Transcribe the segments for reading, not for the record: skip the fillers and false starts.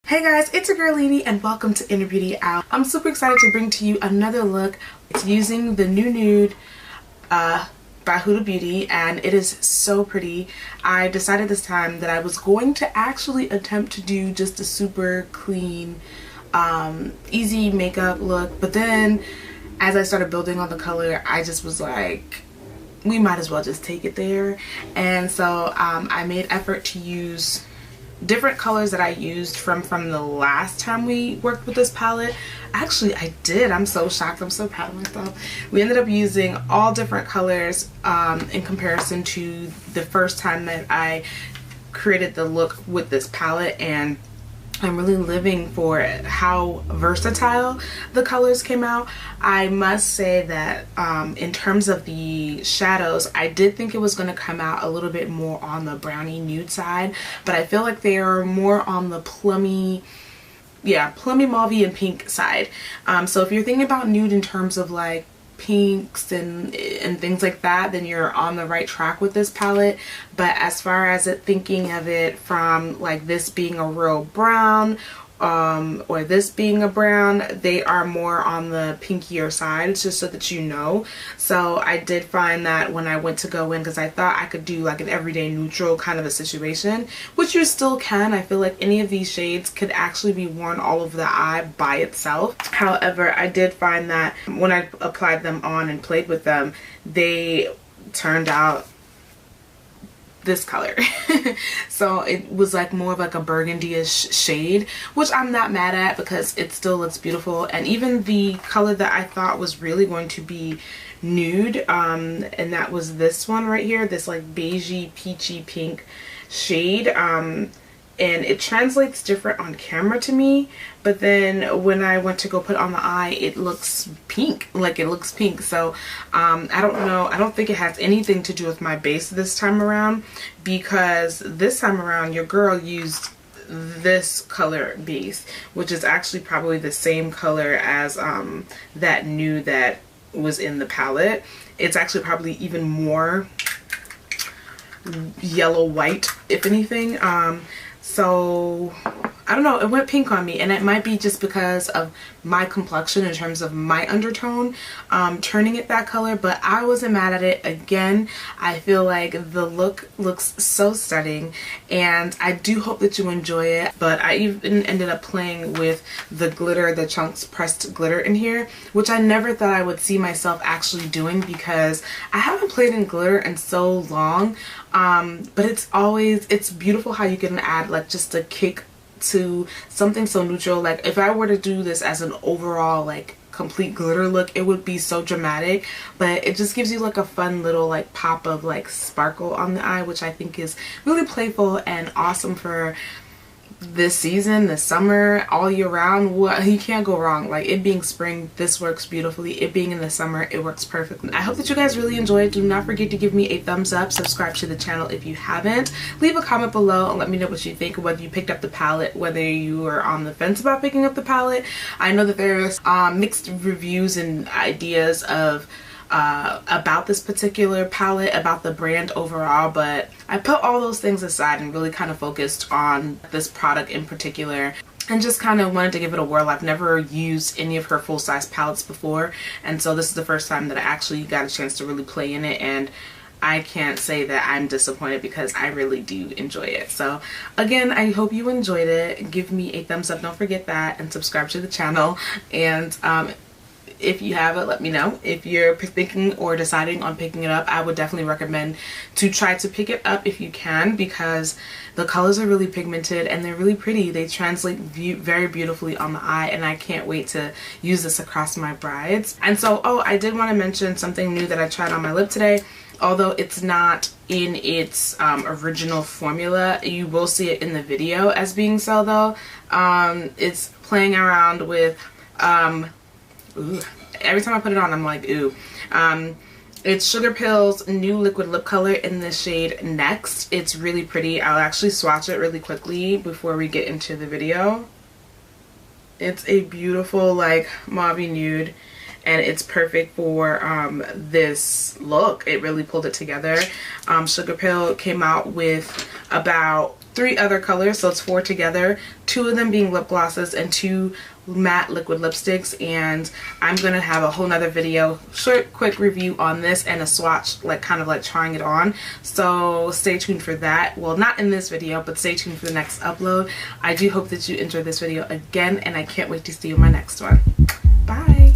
Hey guys, it's your girl Linnee and welcome to Innerbeautyout. I'm super excited to bring to you another look. It's using the new Nude by Huda Beauty and it is so pretty. I decided this time that I was going to actually attempt to do just a super clean, easy makeup look, but then as I started building on the color, I just was like, we might as well just take it there. And so I made effort to use different colors that I used from the last time we worked with this palette. Actually, I did. I'm so shocked. I'm so proud of myself. We ended up using all different colors in comparison to the first time that I created the look with this palette, and I'm really living for how versatile the colors came out. I must say that in terms of the shadows, I did think it was going to come out a little bit more on the brownie nude side, but I feel like they are more on the plummy, plummy mauvey and pink side. So if you're thinking about nude in terms of like pinks and things like that, then you're on the right track with this palette. But as far as thinking of it from like this being a real brown or this being a brown, they are more on the pinkier side, just so that you know. So I did find that when I went to go in, because I thought I could do like an everyday neutral kind of a situation, which you still can. I feel like any of these shades could actually be worn all over the eye by itself. However, I did find that when I applied them on and played with them, they turned out this color. So it was like more of like a burgundy-ish shade, which I'm not mad at because it still looks beautiful. And even the color that I thought was really going to be nude, and that was this one right here, this like beigey peachy pink shade, and it translates different on camera to me, but then when I went to go put on the eye, it looks pink. Like, it looks pink. So I don't know, I don't think it has anything to do with my base this time around, because this time around your girl used this color base, which is actually probably the same color as that nude that was in the palette. It's actually probably even more yellow white, if anything. So I don't know, it went pink on me, and it might be just because of my complexion in terms of my undertone turning it that color, but I wasn't mad at it. Again, I feel like the look looks so stunning, and I do hope that you enjoy it. But I even ended up playing with the glitter, the chunks pressed glitter in here, which I never thought I would see myself actually doing, because I haven't played in glitter in so long. But it's beautiful how you can add like just a kick to something so neutral. Like if I were to do this as an overall like complete glitter look, it would be so dramatic, but it just gives you like a fun little like pop of like sparkle on the eye, which I think is really playful and awesome for this season, this summer, all year round. Well, you can't go wrong. Like, it being spring, this works beautifully. It being in the summer, it works perfectly. I hope that you guys really enjoyed. Do not forget to give me a thumbs up, subscribe to the channel if you haven't, leave a comment below and let me know what you think, whether you picked up the palette, whether you are on the fence about picking up the palette. I know that there's mixed reviews and ideas of about this particular palette, about the brand overall, but I put all those things aside and really kind of focused on this product in particular, and just kind of wanted to give it a whirl. I've never used any of her full-size palettes before, and so this is the first time that I actually got a chance to really play in it, and I can't say that I'm disappointed because I really do enjoy it. So again, I hope you enjoyed it. Give me a thumbs up, don't forget that, and subscribe to the channel. And if you have it, let me know. If you're thinking or deciding on picking it up, I would definitely recommend to try to pick it up if you can, because the colors are really pigmented and they're really pretty. They translate very beautifully on the eye, and I can't wait to use this across my brides. And so, oh, I did want to mention something new that I tried on my lip today. Although it's not in its original formula, you will see it in the video as being so though. It's playing around with ooh. Every time I put it on, I'm like, ooh. It's Sugar Pill's new liquid lip color in the shade Next. It's really pretty. I'll actually swatch it really quickly before we get into the video. It's a beautiful like mauve nude, and it's perfect for this look. It really pulled it together. Sugar Pill came out with about 3 other colors, so it's 4 together, 2 of them being lip glosses and 2 matte liquid lipsticks. And I'm gonna have a whole nother video, short quick review on this and a swatch, like kind of like trying it on, so stay tuned for that. Well, not in this video, but stay tuned for the next upload. I do hope that you enjoyed this video again, and I can't wait to see you in my next one. Bye.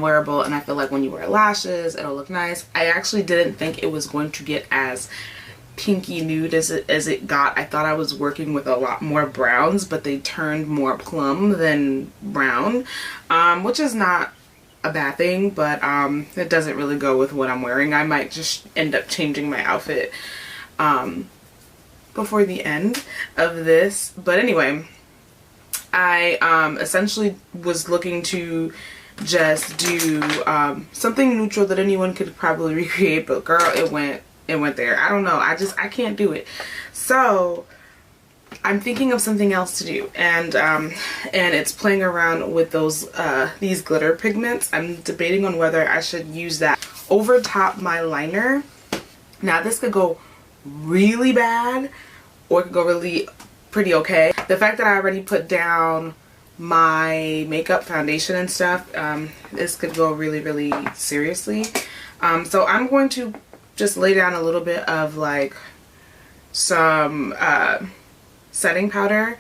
Wearable, and I feel like when you wear lashes it'll look nice. I actually didn't think it was going to get as pinky nude as it got. I thought I was working with a lot more browns, but they turned more plum than brown, which is not a bad thing, but it doesn't really go with what I'm wearing. I might just end up changing my outfit before the end of this. But anyway, I essentially was looking to just do something neutral that anyone could probably recreate, but girl, it went there. I don't know, I can't do it. So I'm thinking of something else to do, and it's playing around with those these glitter pigments. I'm debating on whether I should use that over top my liner. Now this could go really bad, or it could go really pretty okay. The fact that I already put down my makeup, foundation and stuff, this could go really seriously. So I'm going to just lay down a little bit of like some setting powder,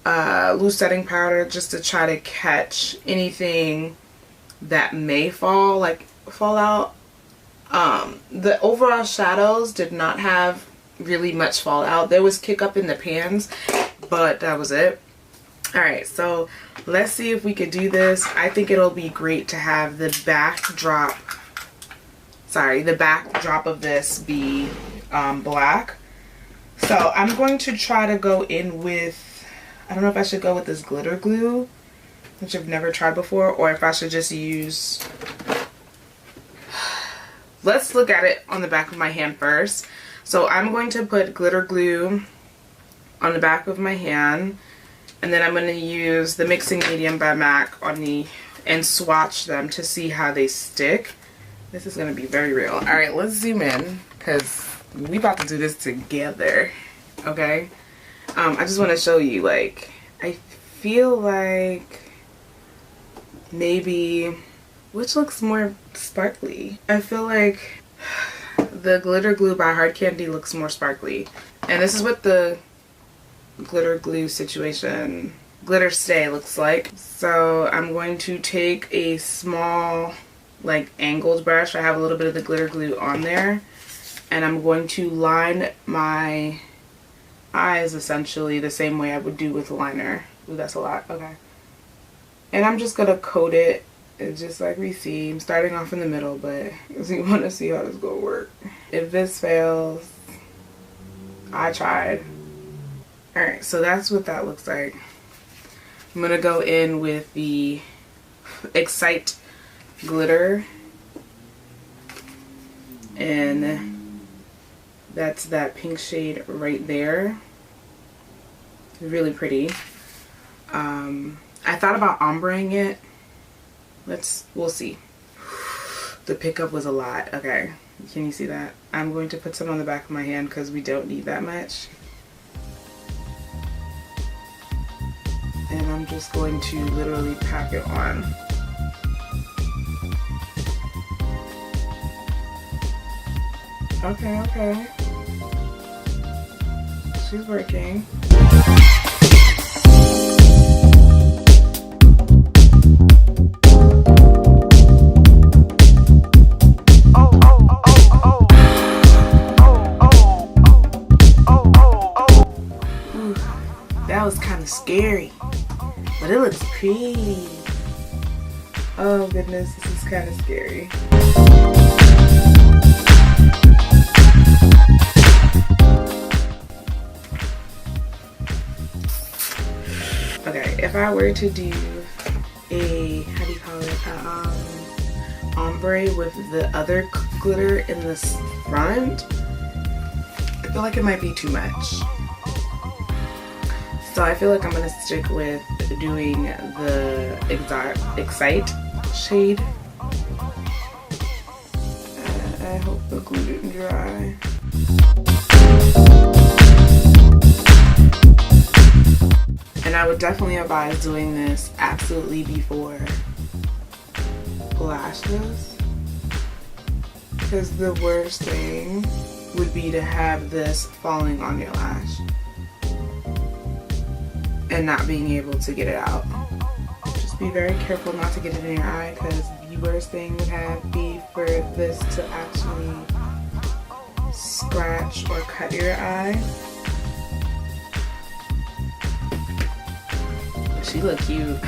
loose setting powder, just to try to catch anything that may fall out. The overall shadows did not have really much fallout. There was kick up in the pans, but that was it. Alright, so let's see if we could do this. I think it'll be great to have the backdrop of this be black. So I'm going to try to go in with, I don't know if I should go with this glitter glue, which I've never tried before, or if I should just use, let's look at it on the back of my hand first. So I'm going to put glitter glue on the back of my hand, and then I'm going to use the mixing medium by MAC on the and swatch them to see how they stick. This is going to be very real. Alright, let's zoom in because we about to do this together. Okay? I just want to show you, like, I feel like maybe, which looks more sparkly? I feel like the glitter glue by Hard Candy looks more sparkly. And this is what the glitter glue situation, glitter stay looks like. So I'm going to take a small, like, angled brush. I have a little bit of the glitter glue on there. And I'm going to line my eyes essentially the same way I would do with liner. Ooh, that's a lot. Okay. And I'm just going to coat it. It's just like we see. I'm starting off in the middle, but you want to see how this is going to work. If this fails, I tried. Alright, so that's what that looks like. I'm going to go in with the Excite glitter. And that's that pink shade right there. Really pretty. I thought about ombreing it. We'll see. The pickup was a lot. Okay, can you see that? I'm going to put some on the back of my hand because we don't need that much. And I'm just going to literally pack it on. Okay, okay. She's working. Ooh, that was kind of scary, but it looks pretty. Oh goodness, this is kind of scary. Okay, if I were to do a, how do you call it, ombre with the other glitter in the front, I feel like it might be too much. So I feel like I'm going to stick with doing the Excite shade. I hope the glue didn't dry. And I would definitely advise doing this absolutely before lashes, because the worst thing would be to have this falling on your lash and not being able to get it out. Just be very careful not to get it in your eye, because the worst thing would be for this to actually scratch or cut your eye. She look cute.